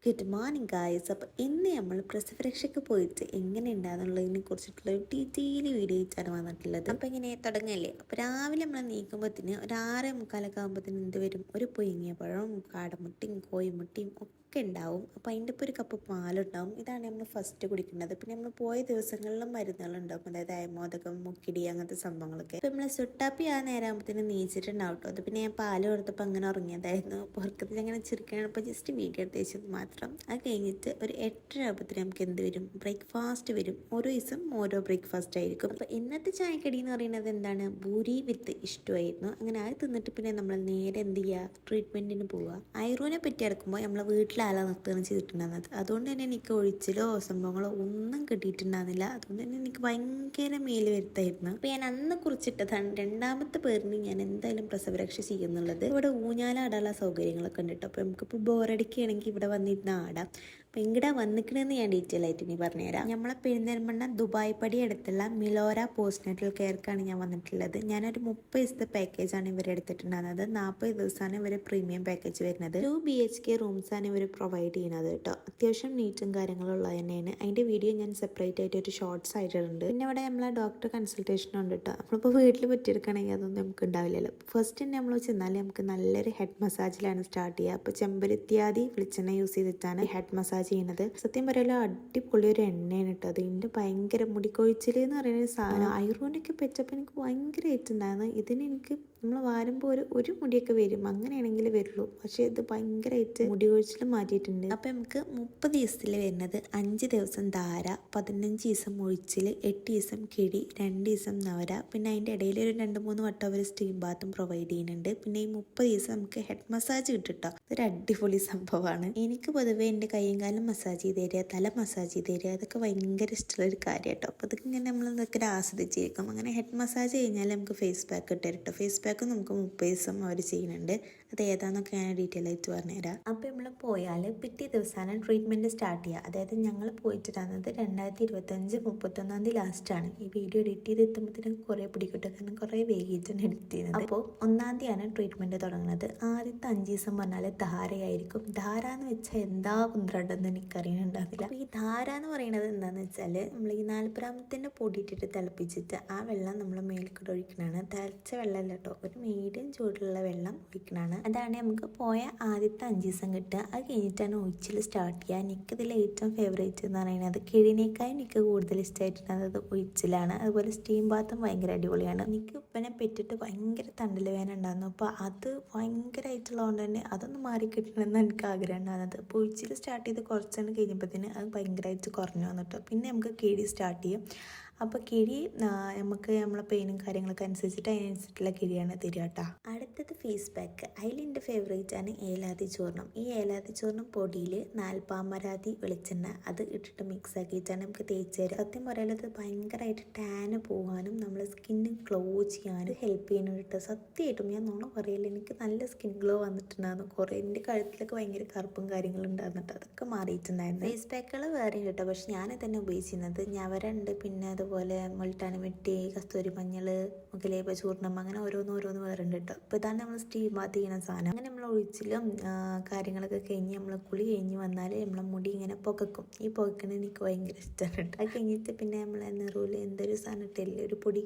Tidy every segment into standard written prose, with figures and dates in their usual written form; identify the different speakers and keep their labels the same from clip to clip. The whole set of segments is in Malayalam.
Speaker 1: Good morning guys. അപ്പോൾ ഇന്ന് നമ്മൾ പ്രസവരക്ഷയ്ക്ക് പോയിട്ട് എങ്ങനെ ഉണ്ടാകുന്നുള്ളതിനെ കുറിച്ചിട്ടുള്ള ഒരു ഡീറ്റെയിൽ വീഡിയോ ആയിട്ടാണ് വന്നിട്ടുള്ളത്. അപ്പോൾ ഇങ്ങനെ തുടങ്ങല്ലേ. അപ്പോൾ രാവിലെ നമ്മൾ നീക്കുമ്പോഴത്തേന് ഒരു 6:45 ആകുമ്പോഴത്തേന് എന്ത് വരും, ഒരു പുഴുങ്ങിയ പഴവും കാടമുട്ടിയും കോഴിമുട്ടിയും ഒക്കെ ഉണ്ടാവും. അപ്പോൾ അതിൻ്റെ ഇപ്പോൾ ഒരു കപ്പ് പാലുണ്ടാവും. ഇതാണ് നമ്മൾ ഫസ്റ്റ് കുടിക്കേണ്ടത്. പിന്നെ നമ്മൾ പോയ ദിവസങ്ങളിലും മരുന്നുകളുണ്ടാവും, അതായത് അയമോദകം, മുക്കിടി, അങ്ങനത്തെ സംഭവങ്ങളൊക്കെ. അപ്പോൾ നമ്മൾ സുട്ടാപ്പി ആ നേരം ആകുമ്പോഴത്തേന് നീച്ചിട്ടുണ്ടാവും കേട്ടോ. അത് പിന്നെ ഞാൻ പാല് കൊടുത്തപ്പോൾ അങ്ങനെ ഉറങ്ങിയതായിരുന്നു. പുറക്കത്തിൽ അങ്ങനെ ചിരിക്കണം. അപ്പോൾ ജസ്റ്റ് വീഡിയോ എടുത്ത് വെച്ചത് മാത്രം. അത് കഴിഞ്ഞിട്ട് ഒരു 8:30 ആകുമ്പോഴത്തേന് നമുക്ക് എന്ത് വരും, ബ്രേക്ക്ഫാസ്റ്റ് വരും. ഓരോ ദിവസം ഓരോ ബ്രേക്ക്ഫാസ്റ്റ് ആയിരിക്കും. അപ്പോൾ ഇന്നത്തെ ചായക്കടി എന്ന് പറയുന്നത് എന്താണ്, പൂരി വിത്ത് ഇഷ്ടമായിരുന്നു. അങ്ങനെ അത് തിന്നിട്ട് പിന്നെ നമ്മൾ നേരെ എന്ത് ചെയ്യുക, ട്രീറ്റ്മെൻറ്റിന് പോവുക. ഐറൂനെ പറ്റി എടുക്കുമ്പോൾ നമ്മൾ വീട്ടിലാലാ നിർത്തുകയാണ് ചെയ്തിട്ടുണ്ടാകുന്നത്. അതുകൊണ്ട് തന്നെ എനിക്ക് ഒഴിച്ചിലോ സംഭവങ്ങളോ ഒന്നും കിട്ടിയിട്ടുണ്ടാകുന്നില്ല. അതുകൊണ്ട് തന്നെ എനിക്ക് ഭയങ്കര മേല് വരുത്തായിരുന്നു. അപ്പോൾ ഞാൻ അന്ന് കുറിച്ചിട്ടതാണ് രണ്ടാമത്തെ പേരിന് ഞാൻ എന്തായാലും പ്രസവരക്ഷ ചെയ്യുന്നുള്ളത്. ഇവിടെ ഊഞ്ഞാലാടാനുള്ള സൗകര്യങ്ങളൊക്കെ ഉണ്ട് കേട്ടോ. അപ്പോൾ നമുക്കിപ്പോൾ ബോറടിക്കുകയാണെങ്കിൽ ഇവിടെ വന്നിരുന്ന ആടാം. അപ്പോൾ ഇങ്ങടെ വന്നിക്കണമെന്ന് ഞാൻ ഡീറ്റെയിൽ ആയിട്ട് ഇനി പറഞ്ഞുതരാം. നമ്മളെ പെരിന്തൽമണ്ണ ദുബായ് പടി അടുത്തുള്ള മിലോര പോസ്റ്റ് നാറ്റൽ കെയർക്കാണ് ഞാൻ വന്നിട്ടുള്ളത്. ഞാനൊരു 30 ദിവസത്തെ പാക്കേജാണ് ഇവർ എടുത്തിട്ടുണ്ടാകുന്നത്. 40 ദിവസമാണ് ഇവർ പ്രീമിയം പാക്കേജ് വരുന്നത്. 2 BHK റൂംസാണ് ഇവർ പ്രൊവൈഡ് ചെയ്യുന്നത് കേട്ടോ. അത്യാവശ്യം നീറ്റും കാര്യങ്ങളും ഉള്ളത് തന്നെയാണ്. അതിൻ്റെ വീഡിയോ ഞാൻ സെപ്പറേറ്റ് ആയിട്ട് ഒരു ഷോർട്സ് ആയിട്ടുണ്ട്. പിന്നെ ഇവിടെ നമ്മളെ ഡോക്ടർ കൺസൾട്ടേഷൻ ഉണ്ട് കേട്ടോ. നമ്മളിപ്പോൾ വീട്ടിൽ പറ്റിയെടുക്കുകയാണെങ്കിൽ അതൊന്നും നമുക്ക് ഉണ്ടാവില്ലല്ലോ. ഫസ്റ്റ് തന്നെ നമ്മൾ ചെന്നാൽ നമുക്ക് നല്ലൊരു ഹെഡ് മസാജിലാണ് സ്റ്റാർട്ട് ചെയ്യുക. അപ്പോൾ ചെമ്പരത്തിയാതി വെളിച്ചെണ്ണ യൂസ് ചെയ്തിട്ടാണ് ഹെഡ് മസാജ് ചെയ്യുന്നത്. സത്യം പറയാലോ അടിപൊളി ഒരു എണ്ണയാണ് കേട്ടോ. അതിൻ്റെ ഭയങ്കര മുടിക്കൊഴിച്ചിൽ എന്ന് പറയുന്ന സാധനം ഐറോനൊക്കെ പറ്റപ്പോൾ എനിക്ക് ഭയങ്കരമായിട്ടുണ്ടായിരുന്നു. ഇതിന് എനിക്ക് നമ്മൾ വാരുമ്പോൾ ഒരു മുടിയൊക്കെ വരും, അങ്ങനെയാണെങ്കിൽ വരുള്ളൂ. പക്ഷേ ഇത് ഭയങ്കരമായിട്ട് മുടി കൊഴിച്ചിൽ മാറ്റിയിട്ടുണ്ട്. അപ്പം നമുക്ക് 30 ദിവസത്തിൽ വരുന്നത് 5 ദിവസം ധാര, 15 ദിവസം ഒഴിച്ചിൽ, 8 ദിവസം കിഴി, 2 ദിവസം നവര, പിന്നെ അതിൻ്റെ ഇടയിൽ ഒരു 2-3 വട്ടം അവർ സ്റ്റീം ബാത്തും പ്രൊവൈഡ് ചെയ്യുന്നുണ്ട്. പിന്നെ ഈ 30 ദിവസം നമുക്ക് ഹെഡ് മസാജ് കിട്ടും കേട്ടോ. ഇതൊരു അടിപൊളി സംഭവമാണ്. എനിക്ക് പൊതുവേ എൻ്റെ കൈയും കാലം മസാജ് ചെയ്ത് തരിക, തല മസാജ് ചെയ്ത് തരിക, അതൊക്കെ ഭയങ്കര ഇഷ്ടമുള്ള ഒരു കാര്യം കേട്ടോ. അപ്പോൾ അതൊക്കെ ഇങ്ങനെ നമ്മൾ ഇതൊക്കെ ആസ്വദിച്ചിരിക്കും. അങ്ങനെ ഹെഡ് മസാജ് കഴിഞ്ഞാൽ നമുക്ക് ഫേസ് പാക്ക് ഇട്ട് കേട്ടോ. ഫേസ് പാക്ക് നമുക്ക് 30 ദിവസം അവർ ചെയ്യുന്നുണ്ട്. അത് ഏതാണെന്നൊക്കെ ഞാൻ ഡീറ്റെയിൽ ആയിട്ട് പറഞ്ഞുതരാം. അപ്പോൾ നമ്മൾ പോയാൽ പിറ്റേ ദിവസമാണ് ട്രീറ്റ്മെൻറ്റ് സ്റ്റാർട്ട് ചെയ്യുക. അതായത് ഞങ്ങൾ പോയിട്ടുണ്ടാകുന്നത് 2025 31 ലാസ്റ്റാണ്. ഈ വീഡിയോ എഡിറ്റ് ചെയ്ത് എത്തുമ്പോഴത്തേനും കുറേ പിടിക്കട്ടെ, കാരണം കുറേ വൈകിട്ടാണ് എഡിറ്റ് ചെയ്യുന്നത്. അപ്പോൾ 1 ട്രീറ്റ്മെൻറ്റ് തുടങ്ങുന്നത്. ആദ്യത്തെ 5 ദിവസം പറഞ്ഞാൽ ധാരയായിരിക്കും. ധാര എന്ന് വെച്ചാൽ എന്താ കുന്ത്രണ്ടെന്ന് എനിക്കറിയുന്നുണ്ടാകുന്നില്ല. അപ്പോൾ ഈ ധാര എന്ന് പറയുന്നത് എന്താണെന്ന് വെച്ചാൽ നമ്മൾ ഈ 40 പൊടിയിട്ടിട്ട് തിളപ്പിച്ചിട്ട് ആ വെള്ളം നമ്മൾ മേൽക്കൂടെ ഒഴിക്കണതാണ്. തിളച്ച വെള്ളമല്ല കേട്ടോ, ഒരു മീഡിയം ചൂടുള്ള വെള്ളം ഒഴിക്കണതാണ്. അതാണ് നമുക്ക് പോയ ആദ്യത്തെ 5 ദിവസം കിട്ടുക. അത് കഴിഞ്ഞിട്ടാണ് ഒഴിച്ചിൽ സ്റ്റാർട്ട് ചെയ്യുക. എനിക്കിതിൽ ഏറ്റവും ഫേവറേറ്റ് എന്ന് പറയുന്നത് കിഴിനേക്കായും എനിക്ക് കൂടുതൽ ഇഷ്ടമായിട്ടുള്ളത് ഒഴിച്ചിലാണ്. അതുപോലെ സ്റ്റീം ബാത്തും ഭയങ്കര അടിപൊളിയാണ്. എനിക്ക് ഉപ്പനെ പെറ്റിട്ട് ഭയങ്കര തണ്ടൽ വേദന ഉണ്ടായിരുന്നു. അപ്പോൾ അത് ഭയങ്കരമായിട്ടുള്ളതുകൊണ്ട് തന്നെ അതൊന്ന് മാറി കിട്ടണമെന്ന് എനിക്ക് ആഗ്രഹം ഉണ്ടാകുന്നത്. അപ്പോൾ ഒഴിച്ചിൽ സ്റ്റാർട്ട് ചെയ്ത് കുറച്ചാണ് കഴിഞ്ഞപ്പോഴത്തേന് അത് ഭയങ്കരമായിട്ട് കുറഞ്ഞു വന്നിട്ടോ. പിന്നെ നമുക്ക് കിഴി സ്റ്റാർട്ട് ചെയ്യും. അപ്പോൾ കിഴി നമുക്ക് നമ്മളെ പെയിനും കാര്യങ്ങളൊക്കെ അനുസരിച്ചിട്ട് അതിനനുസരിച്ചുള്ള കിഴിയാണ് തരിക കേട്ടോ. അടുത്തത് ഫേസ് പാക്ക്. അതിലെൻ്റെ ഫേവറേറ്റ് ആണ് ഏലാതി ചൂർണം. ഈ ഏലാതി ചൂർണം പൊടിയിൽ 4 പാമരാതി വെളിച്ചെണ്ണ അത് ഇട്ടിട്ട് മിക്സ് ആക്കിയിട്ടാണ് നമുക്ക് തേച്ച് തരിക. സത്യം പറയുന്നത് ഭയങ്കരമായിട്ട് ടാന് പോകാനും നമ്മളെ സ്കിന്ന് ഗ്ലോ ചെയ്യാനും ഹെൽപ്പ് ചെയ്യാനും കേട്ടോ. സത്യമായിട്ടും ഞാൻ നോണ പറയില്ല, എനിക്ക് നല്ല സ്കിൻ ഗ്ലോ വന്നിട്ടുണ്ടായിരുന്നു. കുറേ എൻ്റെ കഴുത്തിലൊക്കെ ഭയങ്കര കറുപ്പും കാര്യങ്ങളും ഉണ്ടായിരുന്നിട്ട് അതൊക്കെ മാറിയിട്ടുണ്ടായിരുന്നു. ഫേസ് പാക്കുകൾ വേറെ കേട്ടോ, പക്ഷെ ഞാൻ തന്നെ ഉപയോഗിച്ചിരുന്നത് ഞവരുണ്ട്, പിന്നെ അതുപോലെ മുൾട്ടാനി മിട്ടി, കസ്തൂരി മഞ്ഞൾ, മുഖലേപ ചൂർണം, അങ്ങനെ ഓരോന്ന് വേറുണ്ട് കേട്ടോ. അപ്പോൾ ഇതാണ് നമ്മൾ സ്റ്റീം ബാത്ത് ചെയ്യുന്ന സാധനം. അങ്ങനെ നമ്മൾ ഒഴിച്ചിലും കാര്യങ്ങളൊക്കെ കഴിഞ്ഞ് നമ്മൾ കുളി കഴിഞ്ഞ് വന്നാൽ നമ്മളെ മുടി ഇങ്ങനെ പുകക്കും. ഈ പുകക്കണ എനിക്ക് ഭയങ്കര ഇഷ്ടമാണ് കേട്ടോ. അത് കഴിഞ്ഞിട്ട് പിന്നെ നമ്മളെ നെറൂല് എന്തൊരു സാധനം ഇട്ടില്ലേ, ഒരു പൊടി,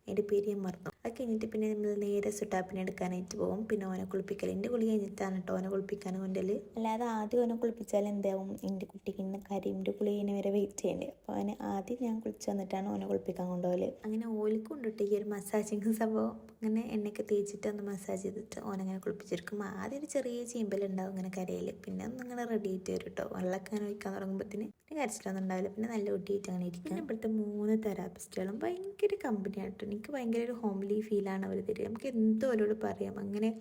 Speaker 1: അതിൻ്റെ പേര് ഞാൻ മറന്നു. അത് കഴിഞ്ഞിട്ട് പിന്നെ നമ്മൾ നേരെ സുട്ടാപ്പിനെ എടുക്കാനായിട്ട് പോകും. പിന്നെ ഓനെ കുളിപ്പിക്കൽ. എൻ്റെ കുളി കഴിഞ്ഞിട്ടാണ് കേട്ടോ ഓനെ കുളിപ്പിക്കാൻ കൊണ്ടല്. അല്ലാതെ ആദ്യം ഓനെ കുളിപ്പിച്ചാൽ എന്താവും, എൻ്റെ കുട്ടിക്ക് ഇന്ന കാര്യം എൻ്റെ കുളി കഴിഞ്ഞ് വരെ വെയിറ്റ് ചെയ്യേണ്ടത്. അപ്പോൾ അവന് ആദ്യം ഞാൻ കുളിച്ച് വന്നിട്ടാണ് ഓനെ കുളിപ്പിക്കാൻ കൊണ്ടുപോകല്. അങ്ങനെ ഓലിക്ക് കൊണ്ടിട്ട് ഈ ഒരു മസാജിങ് സംഭവം അങ്ങനെ എണ്ണയൊക്കെ തേച്ചിട്ട് ഒന്ന് മസാജ് ചെയ്തിട്ട് ഓനങ്ങനെ കുളിപ്പിച്ചെടുക്കും. ആദ്യം ഒരു ചെറിയ ചീമ്പലുണ്ടാവും ഇങ്ങനെ കരയിൽ. പിന്നെ ഒന്നിങ്ങനെ റെഡി ആയിട്ട് വരും കേട്ടോ. വെള്ളമൊക്കെ അങ്ങനെ ഒഴിക്കാൻ തുടങ്ങുമ്പോഴത്തേന് പിന്നെ കരച്ചിലൊന്നും ഉണ്ടാവില്ല. പിന്നെ നല്ല കുട്ടിയായിട്ട് അങ്ങനെ ഇരിക്കും. പിന്നെ ഇവിടുത്തെ 3 തെറാപ്പിസ്റ്റുകളും ഭയങ്കര കമ്പനിയായിട്ട് എനിക്ക് ഭയങ്കര ഒരു ഹോംലി ഫീലാണ് അവർ തരിക. നമുക്ക് എന്തോ അവരോട് പറയാം. അങ്ങനെ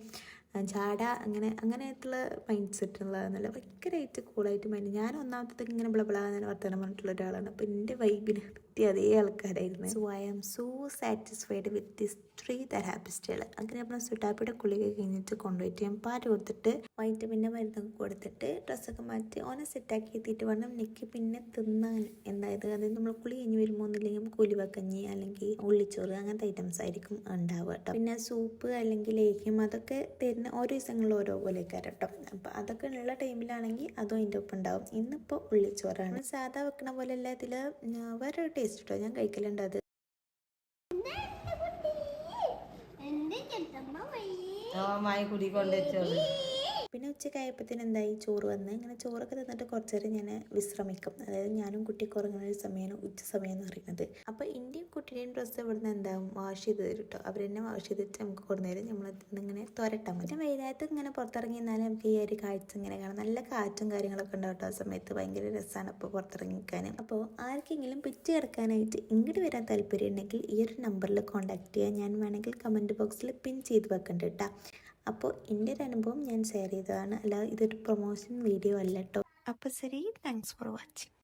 Speaker 1: ജാട അങ്ങനെയായിട്ടുള്ള മൈൻഡ് സെറ്റ് ഉള്ളതെന്നല്ല, ഭയങ്കരമായിട്ട് കൂളായിട്ട് മൈൻഡ്. ഞാൻ ഒന്നാമത്തേക്ക് ഇങ്ങനെ ബ്ലബിളാന്ന് വർത്തമാനം പറഞ്ഞിട്ടുള്ള ഒരാളാണ്. അപ്പോൾ എൻ്റെ വൈബിന് പറ്റിയ അതേ ആൾക്കാരായിരുന്നു. So I am so satisfied with this 3 തെറാപ്പിസ്റ്റുകൾ. അങ്ങനെ നമ്മൾ സുട്ടാപ്പിയുടെ കുളിക കഴിഞ്ഞിട്ട് കൊണ്ടുപോയിട്ട് ഞാൻ പാല് കൊടുത്തിട്ട് വൈറ്റമിൻ്റെ മരുന്നൊക്കെ കൊടുത്തിട്ട് ഡ്രസ്സൊക്കെ മാറ്റി ഓനെ സെറ്റാക്കി എത്തിയിട്ട് വേണം എനിക്ക് പിന്നെ തിന്നാൻ. അതായത് നമ്മൾ കുളി കഴിഞ്ഞ് വരുമ്പോൾ ഒന്നില്ലെങ്കിൽ കൂലിവക്കഞ്ഞി അല്ലെങ്കിൽ ഉള്ളിച്ചോറ് അങ്ങനത്തെ ഐറ്റംസ് ആയിരിക്കും ഉണ്ടാവുക കേട്ടോ. പിന്നെ സൂപ്പ് അല്ലെങ്കിൽ ലേഹ്യം അതൊക്കെ തരുന്ന പിന്നെ ഓരോ ദിവസങ്ങളിൽ ഓരോ പോലെ കേട്ടോ. അപ്പോൾ അതൊക്കെ ഉള്ള ടൈമിലാണെങ്കിൽ അതും അതിൻ്റെ ഒപ്പം ഉണ്ടാവും. ഇന്നിപ്പോൾ ഉള്ളിച്ചോറാണ്. സാധാ വെക്കണ പോലെ അല്ല, ഇതിൽ വേറൊരു ടേസ്റ്റ് കേട്ടോ. ഞാൻ കഴിക്കലുണ്ട് അത്. പിന്നെ ഉച്ചക്കായപ്പത്തിന് എന്തായി, ചോറ് വന്ന്. ഇങ്ങനെ ചോറൊക്കെ തിന്നിട്ട് കുറച്ച് നേരം ഞാൻ വിശ്രമിക്കും. അതായത് ഞാനും കുട്ടിക്ക് ഉറങ്ങുന്ന ഒരു സമയമാണ് ഉച്ച സമയം എന്ന് പറയുന്നത്. അപ്പോൾ ഇന്ത്യയും കുട്ടിയുടെയും ഡ്രസ്സ് ഇവിടുന്ന് എന്താവും വാഷ് ചെയ്ത് തരും കേട്ടോ. അവർ തന്നെ വാഷ് ചെയ്തിട്ട് നമുക്ക് കൊണ്ടുവരും. നമ്മൾ ഇങ്ങനെ തോരട്ടാൻ പറ്റും. വെയിലത്ത് ഇങ്ങനെ പുറത്തിറങ്ങി നിന്നാലും നമുക്ക് ഈ ഒരു കാഴ്ച ഇങ്ങനെ കാണാം. നല്ല കാറ്റും കാര്യങ്ങളൊക്കെ ഉണ്ടാവും കേട്ടോ. ആ സമയത്ത് ഭയങ്കര രസമാണ് അപ്പോൾ പുറത്തിറങ്ങിക്കാൻ. അപ്പോൾ ആർക്കെങ്കിലും പിച്ച് കിടക്കാനായിട്ട് ഇങ്ങോട്ട് വരാൻ താല്പര്യം ഉണ്ടെങ്കിൽ ഈ ഒരു നമ്പറിൽ കോൺടാക്ട് ചെയ്യാം. ഞാൻ വേണമെങ്കിൽ കമൻറ്റ് ബോക്സിൽ പിൻ ചെയ്ത് വെക്കണ്ട കേട്ടോ. അപ്പോൾ എൻ്റെ ഒരു അനുഭവം ഞാൻ ഷെയർ ചെയ്തതാണ്, അല്ലാതെ ഇതൊരു പ്രൊമോഷൻ വീഡിയോ അല്ല കേട്ടോ. അപ്പോൾ ശരി, താങ്ക്സ് ഫോർ വാച്ചിങ്.